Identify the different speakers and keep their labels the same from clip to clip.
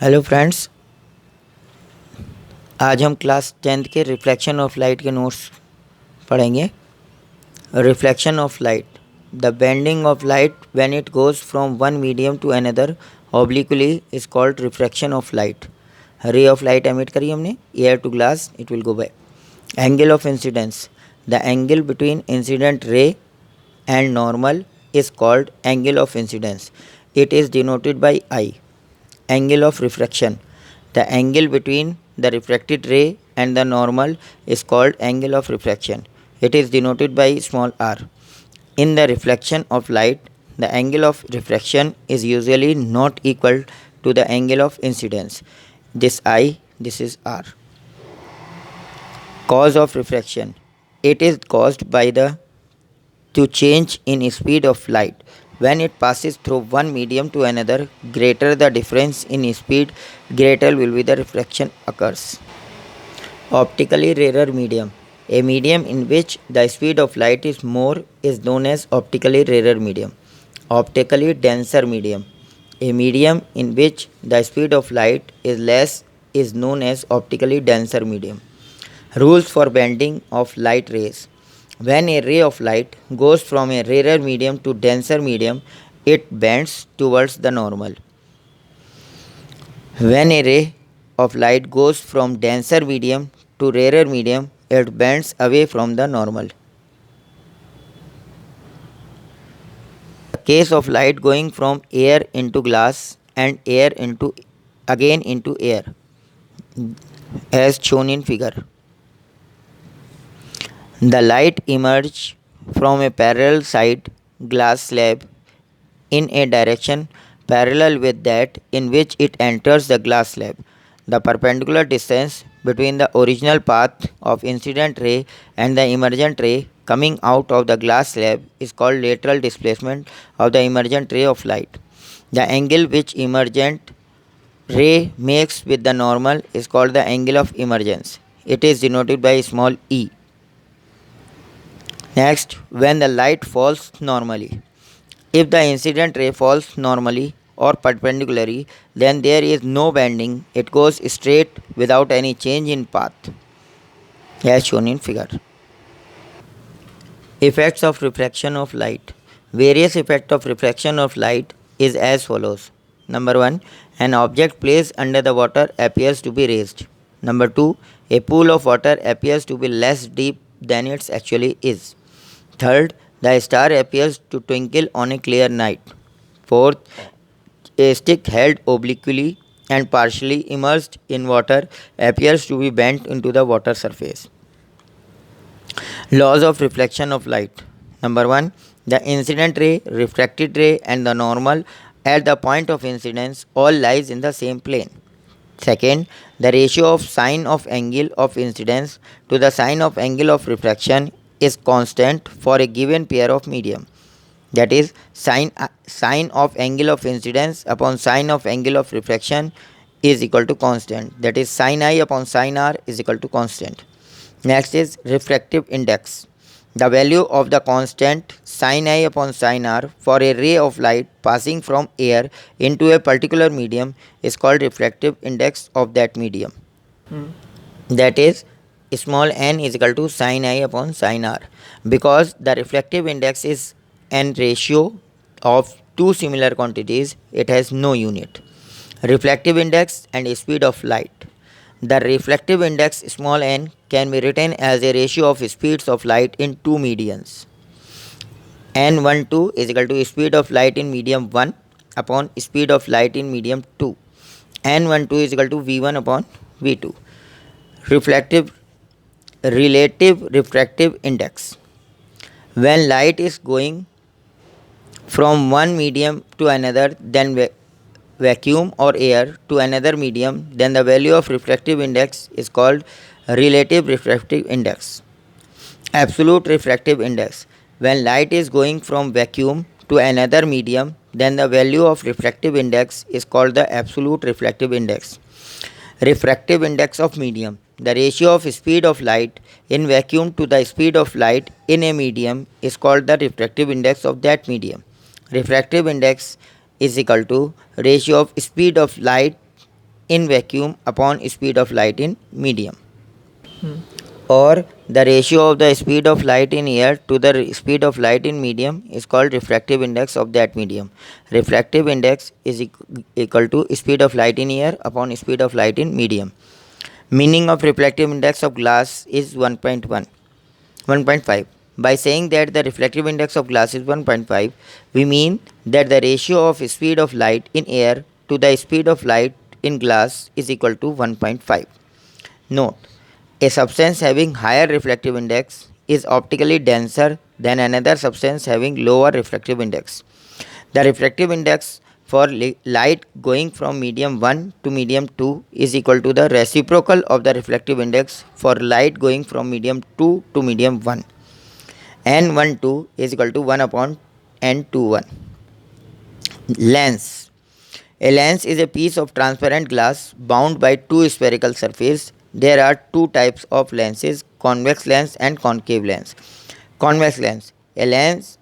Speaker 1: Hello friends, आज हम class 10th के रिफ्लेक्शन ऑफ लाइट के नोट्स पढ़ेंगे। Reflection of light, the bending of light when it goes from one medium to another obliquely is called reflection of light. Ray of light emit करी हमने air to glass, it will go by. Angle of incidence, the angle between incident ray and normal is called angle of incidence. It is denoted by I. Angle of refraction, the angle between the refracted ray and the normal is called angle of refraction. It is denoted by small r. In the reflection of light, the angle of refraction is usually not equal to the angle of incidence. This I, this is r. Cause of refraction, it is caused by the to change in speed of light. When it passes through one medium to another, greater the difference in speed, greater will be the refraction occurs. Optically rarer medium, a medium in which the speed of light is more is known as optically rarer medium. Optically denser medium, a medium in which the speed of light is less is known as optically denser medium. Rules for bending of light rays. When a ray of light goes from a rarer medium to denser medium, it bends towards the normal. When a ray of light goes from denser medium to rarer medium, it bends away from the normal. The case of light going from air into glass and air into again into air, as shown in figure. The light emerges from a parallel side glass slab in a direction parallel with that in which it enters the glass slab. The perpendicular distance between the original path of incident ray and the emergent ray coming out of the glass slab is called lateral displacement of the emergent ray of light. The angle which emergent ray makes with the normal is called the angle of emergence. It is denoted by small e. Next, when the light falls normally. If the incident ray falls normally or perpendicularly, then there is no bending. It goes straight without any change in path, as shown in figure. Effects of refraction of light. Various effects of refraction of light is as follows. Number 1, an object placed under the water appears to be raised. Number 2, a pool of water appears to be less deep than it actually is. Third, the star appears to twinkle on a clear night. Fourth, a stick held obliquely and partially immersed in water appears to be bent into the water surface. Laws of reflection of light. Number 1, the incident ray, refracted ray and the normal at the point of incidence all lies in the same plane. Second, the ratio of sine of angle of incidence to the sine of angle of refraction is constant for a given pair of medium. That is, sine of angle of incidence upon sine of angle of refraction is equal to constant. That is, sine I upon sine R is equal to constant. Next is refractive index. The value of the constant sine I upon sine R for a ray of light passing from air into a particular medium is called refractive index of that medium. That is, small n is equal to sine I upon sine R. Because the refractive index is an ratio of two similar quantities, it has no unit. Refractive index and speed of light. The refractive index small n can be written as a ratio of speeds of light in two mediums. n12 is equal to speed of light in medium 1 upon speed of light in medium 2. n12 is equal to v1 upon v2. Relative refractive index. When light is going from one medium to another, then vacuum or air to another medium, then the value of refractive index is called relative refractive index. Absolute refractive index. When light is going from vacuum to another medium, then the value of refractive index is called the absolute refractive index. Refractive index of medium. The ratio of speed of light in vacuum to the speed of light in a medium is called the refractive index of that medium. Refractive index is equal to ratio of speed of light in vacuum upon speed of light in medium, or the ratio of the speed of light in air to the speed of light in medium is called refractive index of that medium. Refractive index is equal to speed of light in air upon speed of light in medium. Meaning of refractive index of glass is 1.5. By saying that the refractive index of glass is 1.5, we mean that the ratio of speed of light in air to the speed of light in glass is equal to 1.5. Note: a substance having higher refractive index is optically denser than another substance having lower refractive index. The refractive index for light going from medium 1 to medium 2 is equal to the reciprocal of the refractive index for light going from medium 2 to medium 1. N12 is equal to 1 upon N21. Lens. A lens is a piece of transparent glass bound by two spherical surfaces. There are two types of lenses: convex lens and concave lens. Convex lens.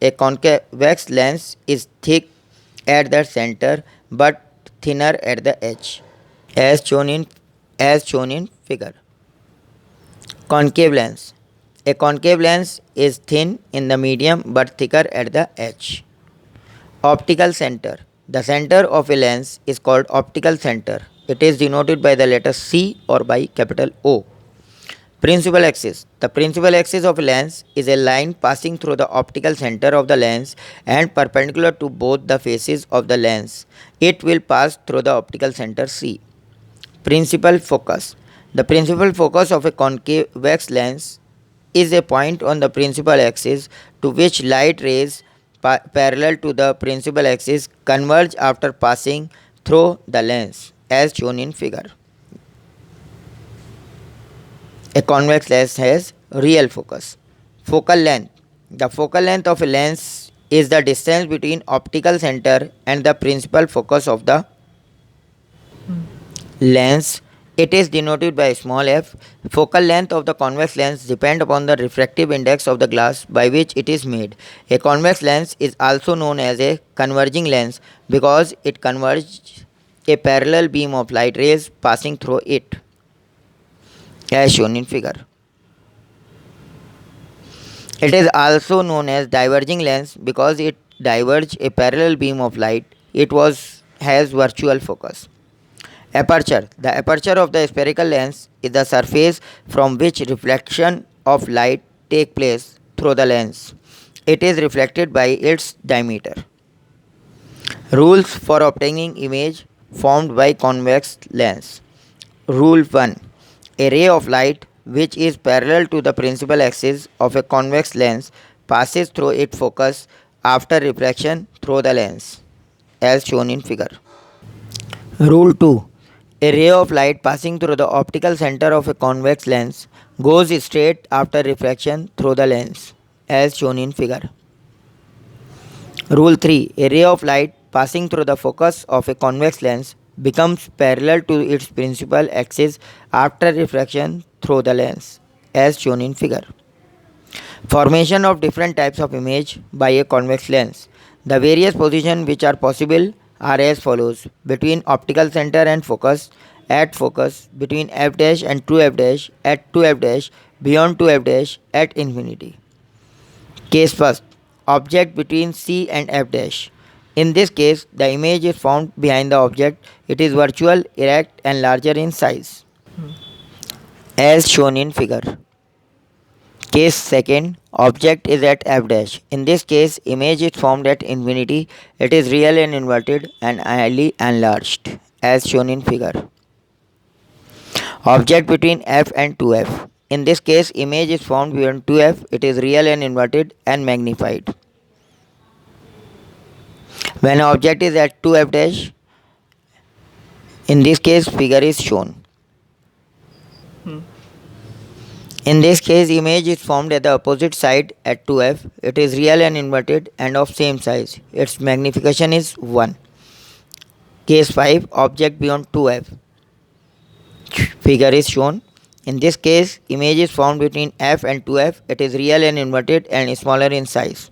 Speaker 1: A convex lens is thick at the center but thinner at the edge, as shown in figure. Concave lens. A concave lens is thin in the medium but thicker at the edge. Optical center. The center of a lens is called optical center. It is denoted by the letter C or by capital O. Principal axis. The principal axis of a lens is a line passing through the optical center of the lens and perpendicular to both the faces of the lens. It will pass through the optical center C. Principal focus. The principal focus of a convex lens is a point on the principal axis to which light rays parallel to the principal axis converge after passing through the lens, as shown in figure. A convex lens has real focus. Focal length. The focal length of a lens is the distance between optical center and the principal focus of the lens. It is denoted by small f. Focal length of the convex lens depends upon the refractive index of the glass by which it is made. A convex lens is also known as a converging lens because it converges a parallel beam of light rays passing through it, as shown in figure. It is also known as diverging lens because it diverges a parallel beam of light. Has virtual focus. Aperture. The aperture of the spherical lens is the surface from which reflection of light takes place through the lens. It is reflected by its diameter. Rules for obtaining image formed by convex lens. Rule 1. A ray of light which is parallel to the principal axis of a convex lens passes through its focus after reflection through the lens, as shown in figure. Rule 2. A ray of light passing through the optical center of a convex lens goes straight after reflection through the lens, as shown in figure. Rule 3. A ray of light passing through the focus of a convex lens becomes parallel to its principal axis after reflection through the lens, as shown in figure. Formation of different types of image by a convex lens. The various positions which are possible are as follows: between optical center and focus, at focus, between f dash and 2f dash, at 2f dash, beyond 2f dash, at infinity. Case first: object between C and f dash. In this case, the image is found behind the object. It is virtual, erect and larger in size, as shown in figure. Case second: object is at f dash. In this case, image is formed at infinity. It is real and inverted and highly enlarged, as shown in figure. Object between f and 2f. In this case, image is formed beyond 2f. It is real and inverted and magnified. When object is at 2f dash, in this case, figure is shown. In this case, image is formed at the opposite side at 2f. It is real and inverted and of same size. Its magnification is 1. Case 5. Object beyond 2f. Figure is shown. In this case, image is formed between f and 2f. It is real and inverted and smaller in size.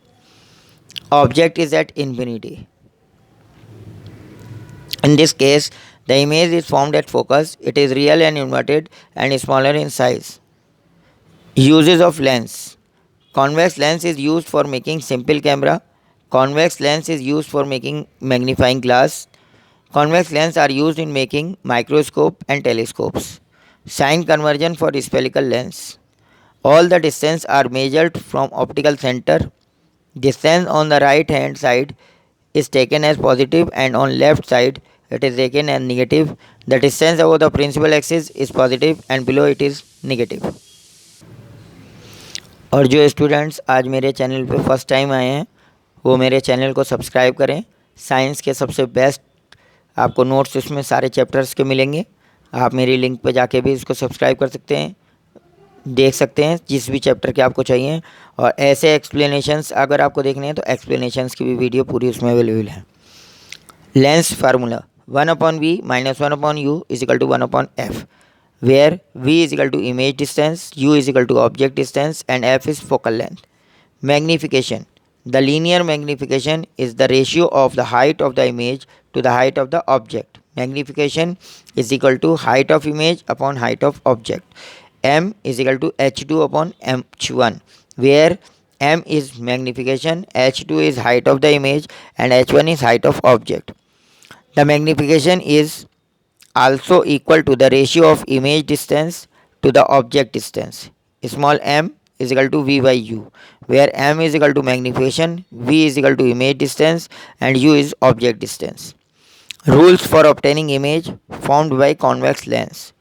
Speaker 1: Object is at infinity. In this case, The image is formed at focus. It is real and inverted and smaller in size. Uses of lens. Convex lens is used for making simple camera. Convex lens is used for making magnifying glass. Convex lens are used in making microscope and telescopes. Sine conversion for spherical lens. All the distance are measured from optical center. Distance on the right hand side is taken as positive and on left side it is taken as negative. The distance above the principal axis is positive and below it is negative. और जो students आज मेरे channel पे first time आए हैं वो मेरे channel को सब्सक्राइब करें। साइंस के सबसे बेस्ट आपको नोट्स इसमें सारे चैप्टर्स के मिलेंगे। आप मेरी लिंक पे जाके भी इसको सब्सक्राइब कर सकते हैं, देख सकते हैं जिस भी चैप्टर के आपको चाहिए। और ऐसे एक्सप्लेनेशंस अगर आपको देखने हैं तो एक्सप्लेनेशंस की भी वीडियो पूरी उसमें अवेलेबल है। Lens formula 1/v - 1/u is equal to 1/f, where v is equal to image distance, u is equal to object distance, and f is focal length. Magnification. The linear magnification is the ratio of the height of the image to the height of the object. Magnification is equal to height of image upon height of object. M is equal to h2 upon h1, where m is magnification, h2 is height of the image, and h1 is height of object. The magnification is also equal to the ratio of image distance to the object distance. Small m is equal to v by u, where m is equal to magnification, v is equal to image distance, and u is object distance. Rules for obtaining image formed by convex lens.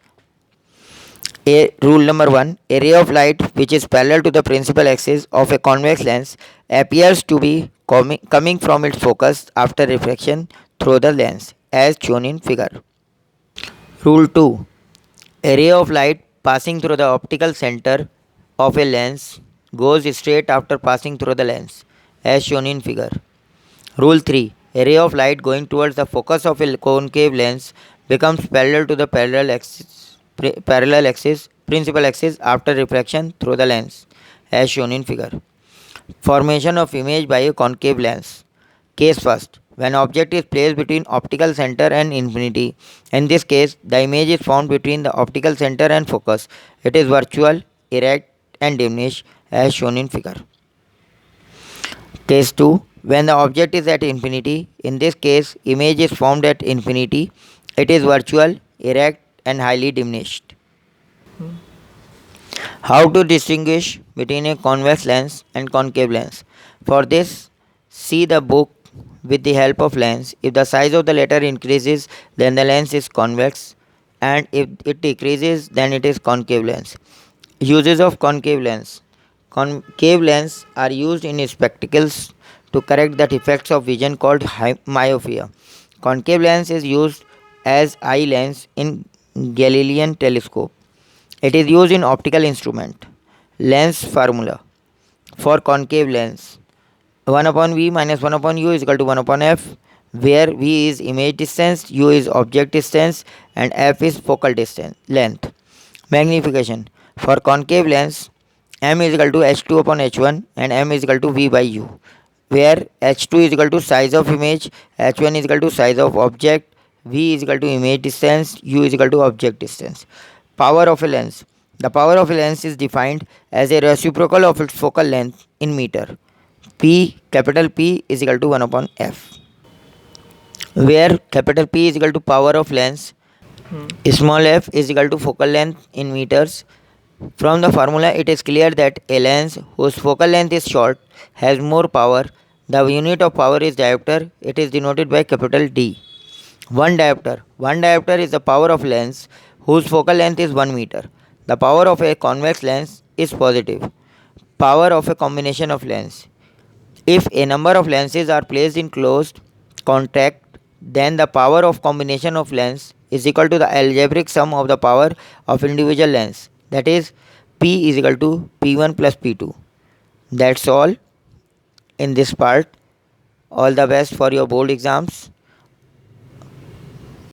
Speaker 1: Rule number 1. A ray of light which is parallel to the principal axis of a convex lens appears to be coming from its focus after refraction through the lens, as shown in figure. Rule 2. A ray of light passing through the optical center of a lens goes straight after passing through the lens, as shown in figure. Rule 3. A ray of light going towards the focus of a concave lens becomes parallel to the principal axis after refraction through the lens, as shown in figure. Formation of image by a concave lens. Case first. When object is placed between optical center and infinity, in this case the image is formed between the optical center and focus. It is virtual, erect and diminished, as shown in figure. Case 2. When the object is at infinity, in this case image is formed at infinity. It is virtual, erect and highly diminished. How to distinguish between a convex lens and concave lens? For this, see the book with the help of lens. If the size of the letter increases, then the lens is convex, and if it decreases, then it is concave lens. Uses of concave lens. Concave lens are used in spectacles to correct the defects of vision called myopia. Concave lens is used as eye lens in Galilean telescope. It is used in optical instrument. Lens formula for concave lens: 1/v - 1/u is equal to 1/f, where v is image distance, u is object distance, and f is focal distance length. Magnification for concave lens: m is equal to h2 upon h1 and m is equal to v by u, where h2 is equal to size of image, h1 is equal to size of object, v is equal to image distance, u is equal to object distance. Power of a lens. The power of a lens is defined as a reciprocal of its focal length in meter. Capital P is equal to 1/f, where capital P is equal to power of lens, small f is equal to focal length in meters. From the formula, it is clear that a lens whose focal length is short has more power. The unit of power is diopter. It is denoted by capital D. 1 diopter. 1 diopter is the power of lens whose focal length is 1 meter. The power of a convex lens is positive. Power of a combination of lens. If a number of lenses are placed in closed contact, then the power of combination of lens is equal to the algebraic sum of the power of individual lens. That is, P is equal to P1 plus P2. That's all in this part. All the best for your board exams.